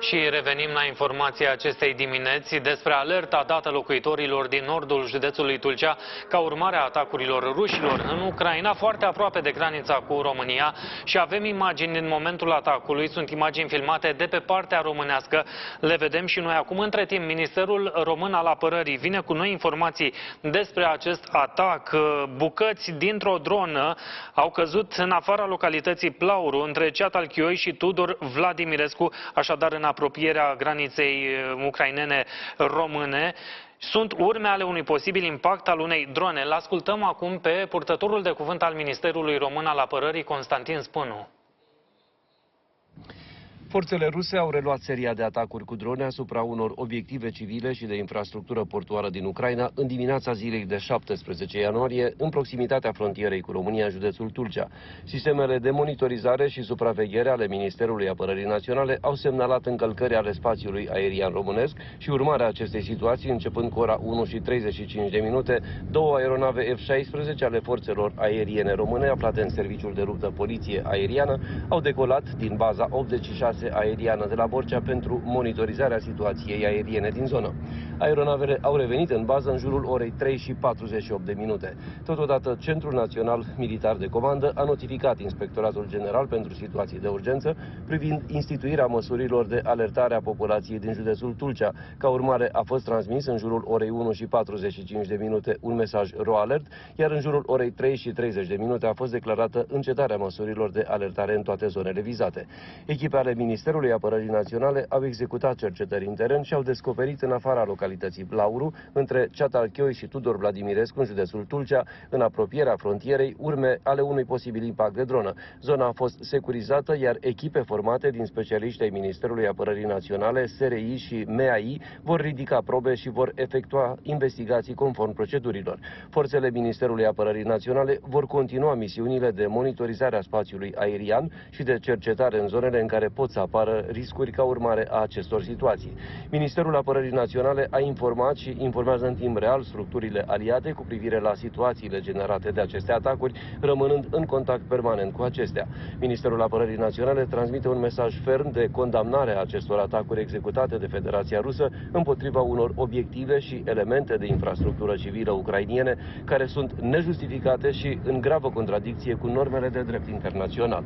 Și revenim la informația acestei dimineți despre alerta dată locuitorilor din nordul județului Tulcea ca urmare a atacurilor rușilor în Ucraina, foarte aproape de granița cu România, și avem imagini în momentul atacului. Sunt imagini filmate de pe partea românească. Le vedem și noi acum. Între timp, Ministerul Român al Apărării vine cu noi informații despre acest atac. Bucăți dintr-o dronă au căzut în afara localității Plauru, între Ceatalchioi și Tudor Vladimirescu, așadar în apropierea graniței ucrainene române. Sunt urme ale unui posibil impact al unei drone. Îl ascultăm acum pe purtătorul de cuvânt al Ministerului Român al Apărării, Constantin Spânu. Forțele ruse au reluat seria de atacuri cu drone asupra unor obiective civile și de infrastructură portuară din Ucraina în dimineața zilei de 17 ianuarie, în proximitatea frontierei cu România, județul Tulcea. Sistemele de monitorizare și supraveghere ale Ministerului Apărării Naționale au semnalat încălcări ale spațiului aerian românesc și urmarea acestei situații, începând cu ora 1:35, două aeronave F-16 ale forțelor aeriene române aflate în serviciul de luptă poliție aeriană au decolat din baza 86 aeriană de la Borcea pentru monitorizarea situației aeriene din zonă. Aeronavele au revenit în bază în jurul orei 3:48. Totodată, Centrul Național Militar de Comandă a notificat Inspectoratul General pentru Situații de Urgență privind instituirea măsurilor de alertare a populației din județul Tulcea. Ca urmare, a fost transmis în jurul orei 1:45 un mesaj RoAlert, iar în jurul orei 3:30 a fost declarată încetarea măsurilor de alertare în toate zonele vizate. Echipe ale Ministerului Apărării Naționale au executat cercetări în teren și au descoperit în afara localității Plauru, între Ceatalchioi și Tudor Vladimirescu, în județul Tulcea, în apropierea frontierei, urme ale unui posibil impact de dronă. Zona a fost securizată, iar echipe formate din specialiști ai Ministerului Apărării Naționale, SRI și MEAI vor ridica probe și vor efectua investigații conform procedurilor. Forțele Ministerului Apărării Naționale vor continua misiunile de monitorizare a spațiului aerian și de cercetare în zonele în care pot să apară riscuri ca urmare a acestor situații. Ministerul Apărării Naționale a informat și informează în timp real structurile aliate cu privire la situațiile generate de aceste atacuri, rămânând în contact permanent cu acestea. Ministerul Apărării Naționale transmite un mesaj ferm de condamnare a acestor atacuri executate de Federația Rusă împotriva unor obiective și elemente de infrastructură civilă ucrainiene care sunt nejustificate și în gravă contradicție cu normele de drept internațional.